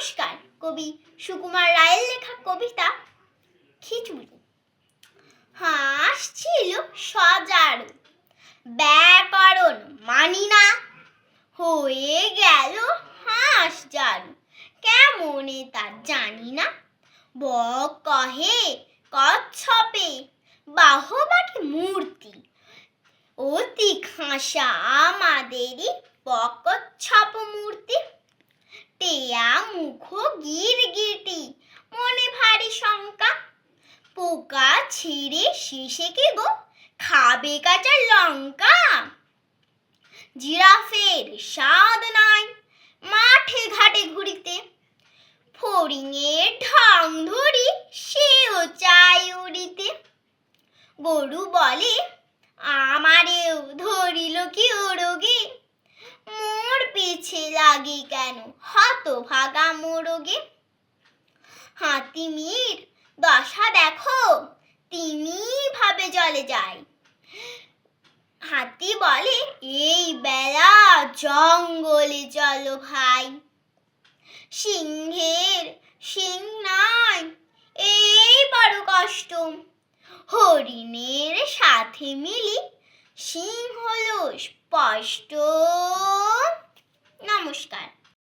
নমস্কার। কবি সুকুমার রায়ের লেখা কবিতা খিচুড়ি। হাঁস ছিল সজারু, ব্যাকরণ মানি না, হয়ে গেল হাঁস জারু, কেমনে তা জানি না। বক কহে কচ্ছপে বাহবাটি মূর্তি, অতি খাসা আমাদেরই বকচ্ছপ মূর্তি। টেয়া মুখ গিরগিটি, মনে ভারী শঙ্কা, পোকা ছিঁড়ে শেষে কি গো খাবে কাঁচা লঙ্কা। জিরাফের স্বাদ নাই মাঠে ঘাটে ঘুরিতে, ফড়িংয়ের ঢং ধরি সেও চাই উড়িতে। গরু বলে আমারেও ধরিল কি ওরগে, মোর পিছে লাগে কেন হতভাগা মোরগে। হাতিমির দশা দেখো, তিনি ভাবে জলে যায়। হাতি বলে এই বেলা জঙ্গলে চলো ভাই। সিংহের সিং নাই এই বড় কষ্ট, হরিণের সাথে মিলি সিং হলো স্পষ্ট। নমস্কার।